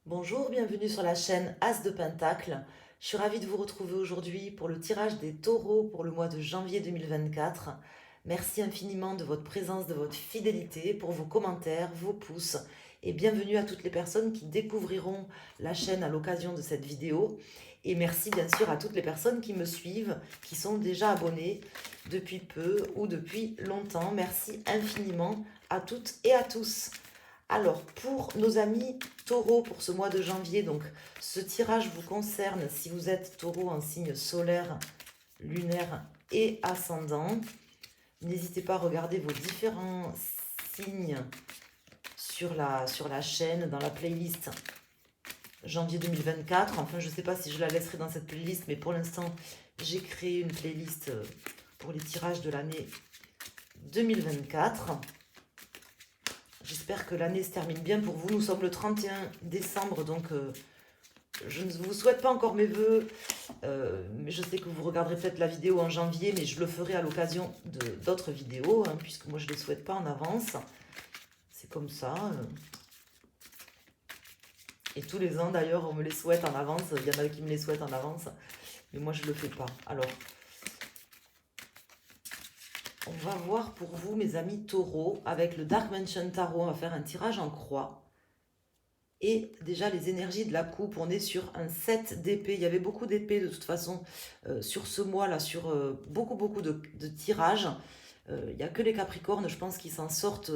Bonjour, bienvenue sur la chaîne As de Pentacle. Je suis ravie de vous retrouver aujourd'hui pour le tirage des taureaux pour le mois de janvier 2024. Merci infiniment de votre présence, de votre fidélité, pour vos commentaires, vos pouces et bienvenue à toutes les personnes qui découvriront la chaîne à l'occasion de cette vidéo. Et merci bien sûr à toutes les personnes qui me suivent, qui sont déjà abonnées depuis peu ou depuis longtemps. Merci infiniment à toutes et à tous. Alors, pour nos amis taureaux pour ce mois de janvier, donc ce tirage vous concerne si vous êtes taureau en signe solaire, lunaire et ascendant. N'hésitez pas à regarder vos différents signes sur la chaîne, dans la playlist janvier 2024. Enfin, je ne sais pas si je la laisserai dans cette playlist, mais pour l'instant, j'ai créé une playlist pour les tirages de l'année 2024. J'espère que l'année se termine bien pour vous. Nous sommes le 31 décembre, donc je ne vous souhaite pas encore mes voeux. Mais je sais que vous regarderez peut-être la vidéo en janvier, mais je le ferai à l'occasion d'autres vidéos, hein, puisque moi je ne les souhaite pas en avance. C'est comme ça. Et tous les ans d'ailleurs, on me les souhaite en avance. Il y en a qui me les souhaitent en avance, mais moi je ne le fais pas. Alors, on va voir pour vous, mes amis taureaux, avec le Dark Mansion Tarot. On va faire un tirage en croix. Et déjà, les énergies de la coupe, on est sur un 7 d'épée. Il y avait beaucoup d'épées de toute façon sur ce mois-là, sur beaucoup de tirages. Il n'y a que les Capricornes, je pense, qui s'en sortent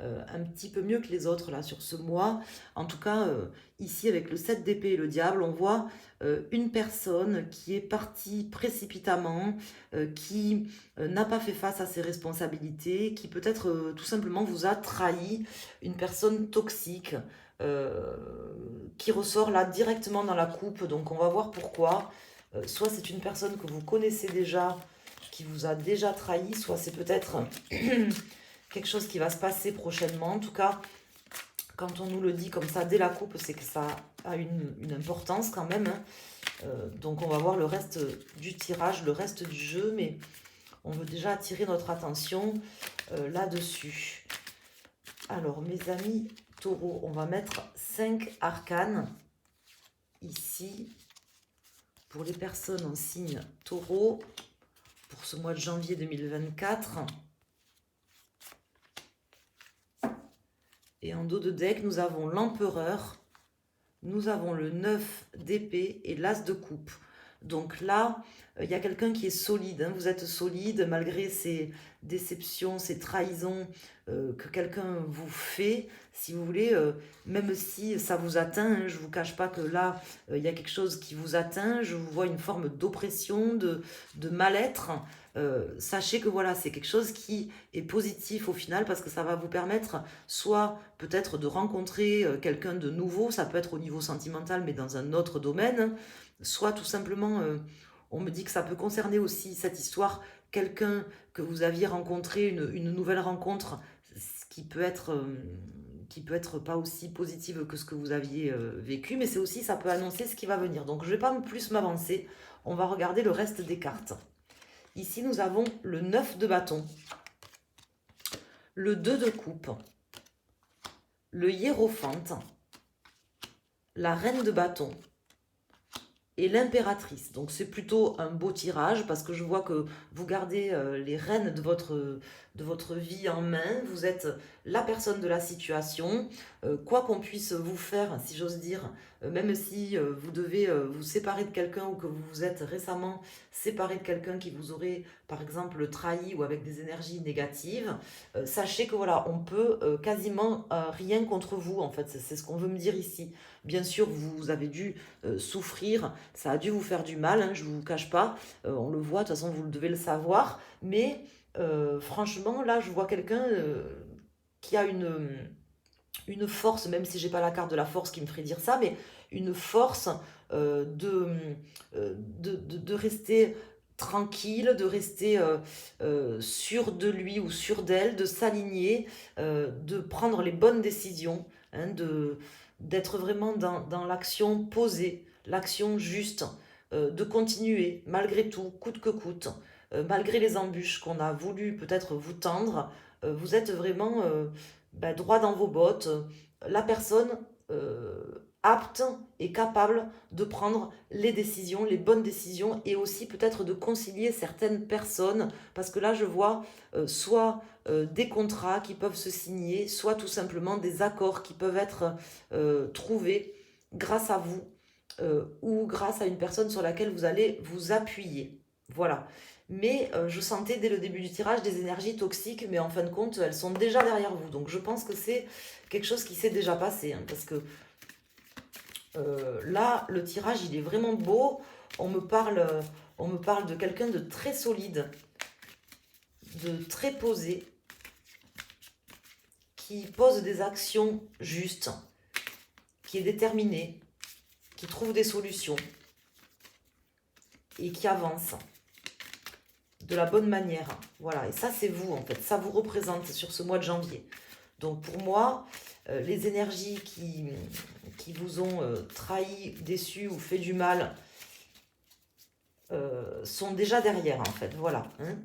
un petit peu mieux que les autres là sur ce mois. En tout cas, ici, avec le 7 d'épée et le diable, on voit une personne qui est partie précipitamment, qui n'a pas fait face à ses responsabilités, qui peut-être tout simplement vous a trahi, une personne toxique. Qui ressort là directement dans la coupe, donc on va voir pourquoi. Soit c'est une personne que vous connaissez déjà, qui vous a déjà trahi, soit c'est peut-être quelque chose qui va se passer prochainement. En tout cas, quand on nous le dit comme ça dès la coupe, c'est que ça a une importance quand même, hein. Donc on va voir le reste du tirage, le reste du jeu, mais on veut déjà attirer notre attention là-dessus. Alors mes amis taureaux, on va mettre 5 arcanes ici pour les personnes en signe taureau pour ce mois de janvier 2024. Et en dos de deck, nous avons l'empereur, nous avons le 9 d'épée et l'as de coupe. Donc là, il y a quelqu'un qui est solide, hein. Vous êtes solide malgré ces déceptions, ces trahisons que quelqu'un vous fait, si vous voulez, même si ça vous atteint, hein. Je ne vous cache pas que là, il y a quelque chose qui vous atteint, je vous vois une forme d'oppression, de mal-être. Sachez que voilà, c'est quelque chose qui est positif au final parce que ça va vous permettre soit peut-être de rencontrer quelqu'un de nouveau, ça peut être au niveau sentimental mais dans un autre domaine, soit tout simplement, on me dit que ça peut concerner aussi cette histoire, quelqu'un que vous aviez rencontré, une nouvelle rencontre, qui peut être pas aussi positive que ce que vous aviez vécu, mais c'est aussi, ça peut annoncer ce qui va venir. Donc je ne vais pas plus m'avancer, on va regarder le reste des cartes. Ici, nous avons le 9 de bâton, le 2 de coupe, le hiérophante, la reine de bâton et l'impératrice. Donc c'est plutôt un beau tirage parce que je vois que vous gardez les rênes de votre vie en main. Vous êtes la personne de la situation. Quoi qu'on puisse vous faire, si j'ose dire, même si vous devez vous séparer de quelqu'un ou que vous vous êtes récemment séparé de quelqu'un qui vous aurait, par exemple, trahi ou avec des énergies négatives, sachez que voilà, on peut quasiment rien contre vous, en fait. C'est ce qu'on veut me dire ici. Bien sûr, vous avez dû souffrir, ça a dû vous faire du mal, hein, je ne vous cache pas, on le voit, de toute façon vous devez le savoir, mais franchement là je vois quelqu'un qui a une force, même si j'ai pas la carte de la force qui me ferait dire ça, mais une force de rester tranquille, de rester sûr de lui ou sûr d'elle, de s'aligner, de prendre les bonnes décisions, hein, d'être vraiment dans l'action posée, l'action juste, de continuer malgré tout, coûte que coûte, malgré les embûches qu'on a voulu peut-être vous tendre, vous êtes vraiment droit dans vos bottes. La personne apte et capable de prendre les décisions, les bonnes décisions, et aussi peut-être de concilier certaines personnes, parce que là je vois soit des contrats qui peuvent se signer, soit tout simplement des accords qui peuvent être trouvés grâce à vous ou grâce à une personne sur laquelle vous allez vous appuyer. Voilà. Mais je sentais dès le début du tirage des énergies toxiques, mais en fin de compte, elles sont déjà derrière vous. Donc je pense que c'est quelque chose qui s'est déjà passé, hein, parce que là, le tirage, il est vraiment beau. On me parle de quelqu'un de très solide, de très posé, qui pose des actions justes, qui est déterminé, qui trouve des solutions et qui avance de la bonne manière. Voilà, et ça, c'est vous, en fait. Ça vous représente sur ce mois de janvier. Donc, pour moi, les énergies qui vous ont trahi, déçu ou fait du mal sont déjà derrière, en fait. Voilà. Hein.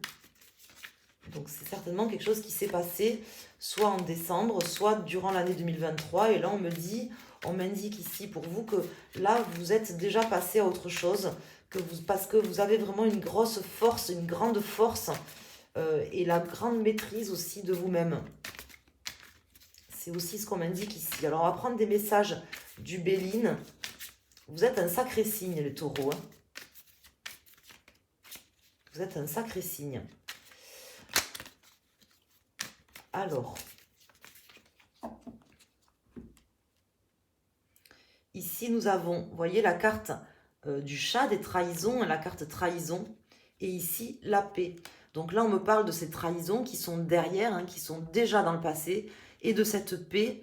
Donc, c'est certainement quelque chose qui s'est passé soit en décembre, soit durant l'année 2023. Et là, on m'indique ici pour vous que là, vous êtes déjà passé à autre chose, parce que vous avez vraiment une grosse force, une grande force et la grande maîtrise aussi de vous-même. C'est aussi ce qu'on m'indique ici. Alors, on va prendre des messages du Béline. Vous êtes un sacré signe, les taureaux. Hein. Vous êtes un sacré signe. Alors, ici, nous avons, vous voyez, la carte du chat, des trahisons, la carte trahison. Et ici, la paix. Donc là, on me parle de ces trahisons qui sont derrière, hein, qui sont déjà dans le passé, et de cette paix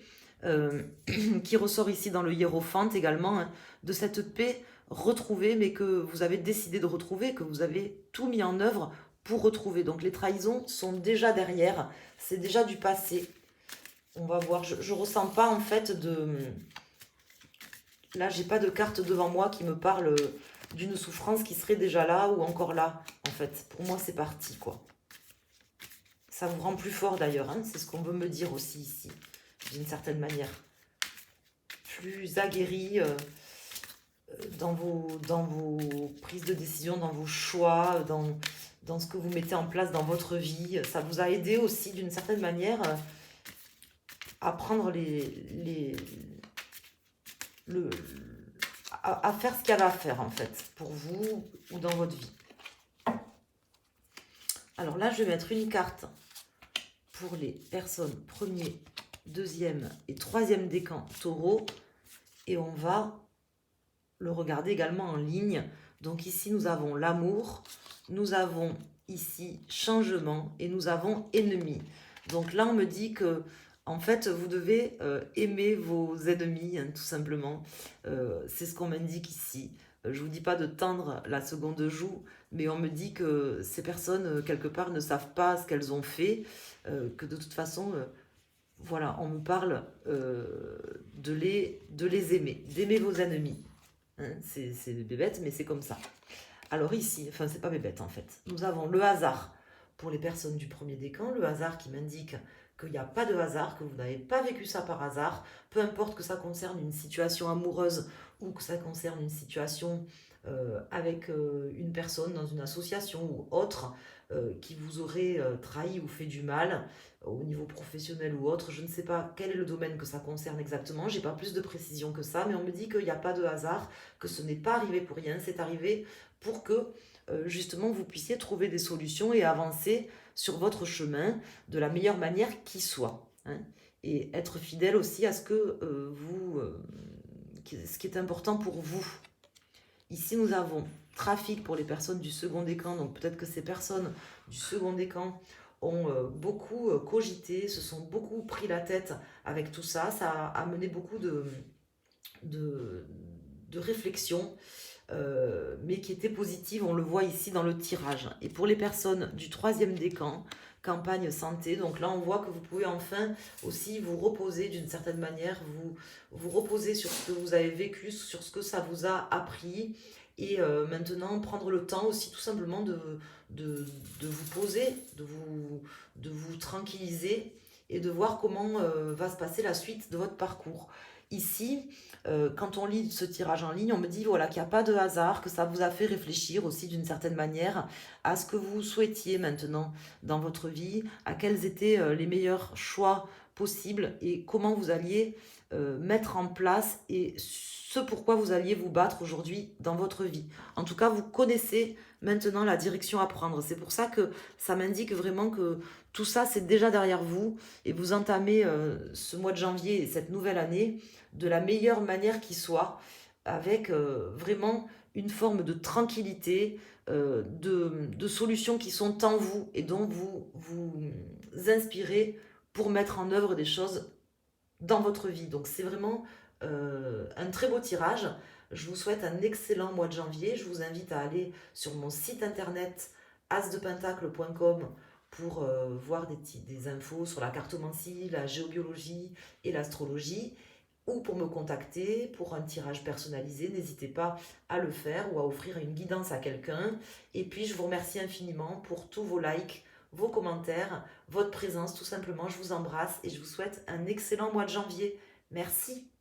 qui ressort ici dans le hiérophante également, hein, de cette paix retrouvée, mais que vous avez décidé de retrouver, que vous avez tout mis en œuvre pour retrouver. Donc les trahisons sont déjà derrière, c'est déjà du passé. On va voir, je ne ressens pas en fait de... Là, j'ai pas de carte devant moi qui me parle d'une souffrance qui serait déjà là ou encore là, en fait. Pour moi, c'est parti, quoi. Ça vous rend plus fort, d'ailleurs, hein, c'est ce qu'on veut me dire aussi ici, d'une certaine manière. Plus aguerri dans vos prises de décision, dans vos choix, dans ce que vous mettez en place dans votre vie. Ça vous a aidé aussi, d'une certaine manière, à prendre à faire ce qu'il y avait à faire, en fait, pour vous ou dans votre vie. Alors là, je vais mettre une carte pour les personnes premier, deuxième et troisième décan taureau. Et on va le regarder également en ligne. Donc ici, nous avons l'amour, nous avons ici changement et nous avons ennemi. Donc là, on me dit que en fait, vous devez aimer vos ennemis, hein, tout simplement. C'est ce qu'on m'indique ici. Je ne vous dis pas de tendre la seconde joue, mais on me dit que ces personnes, quelque part, ne savent pas ce qu'elles ont fait, que de toute façon, voilà, on me parle de les aimer, d'aimer vos ennemis. Hein, c'est bébête, mais c'est comme ça. Alors ici, enfin, c'est pas bébête en fait. Nous avons le hasard pour les personnes du premier décan, le hasard qui m'indique qu'il n'y a pas de hasard, que vous n'avez pas vécu ça par hasard, peu importe que ça concerne une situation amoureuse ou que ça concerne une situation avec une personne dans une association ou autre qui vous aurait trahi ou fait du mal au niveau professionnel ou autre. Je ne sais pas quel est le domaine que ça concerne exactement, j'ai pas plus de précision que ça, mais on me dit qu'il n'y a pas de hasard, que ce n'est pas arrivé pour rien, c'est arrivé pour que justement vous puissiez trouver des solutions et avancer sur votre chemin de la meilleure manière qui soit. Hein, et être fidèle aussi à ce que ce qui est important pour vous. Ici, nous avons trafic pour les personnes du second décan. Donc peut-être que ces personnes du second décan ont beaucoup cogité, se sont beaucoup pris la tête avec tout ça. Ça a amené beaucoup de réflexion, mais qui était positive. On le voit ici dans le tirage. Et pour les personnes du troisième décan, campagne santé, donc là on voit que vous pouvez enfin aussi vous reposer d'une certaine manière, vous reposer sur ce que vous avez vécu, sur ce que ça vous a appris, et maintenant prendre le temps aussi tout simplement de vous poser, de vous tranquilliser et de voir comment va se passer la suite de votre parcours. ici, quand on lit ce tirage en ligne, on me dit voilà, qu'il n'y a pas de hasard, que ça vous a fait réfléchir aussi d'une certaine manière à ce que vous souhaitiez maintenant dans votre vie, à quels étaient les meilleurs choix possibles et comment vous alliez mettre en place et ce pourquoi vous alliez vous battre aujourd'hui dans votre vie. En tout cas, vous connaissez maintenant la direction à prendre. C'est pour ça que ça m'indique vraiment que tout ça, c'est déjà derrière vous et vous entamez ce mois de janvier et cette nouvelle année de la meilleure manière qui soit, avec vraiment une forme de tranquillité, de solutions qui sont en vous et dont vous vous inspirez pour mettre en œuvre des choses dans votre vie. Donc c'est vraiment un très beau tirage. Je vous souhaite un excellent mois de janvier. Je vous invite à aller sur mon site internet asdepentacle.com pour voir des infos sur la cartomancie, la géobiologie et l'astrologie, ou pour me contacter pour un tirage personnalisé. N'hésitez pas à le faire ou à offrir une guidance à quelqu'un. Et puis je vous remercie infiniment pour tous vos likes, vos commentaires, votre présence tout simplement. Je vous embrasse et je vous souhaite un excellent mois de janvier. Merci.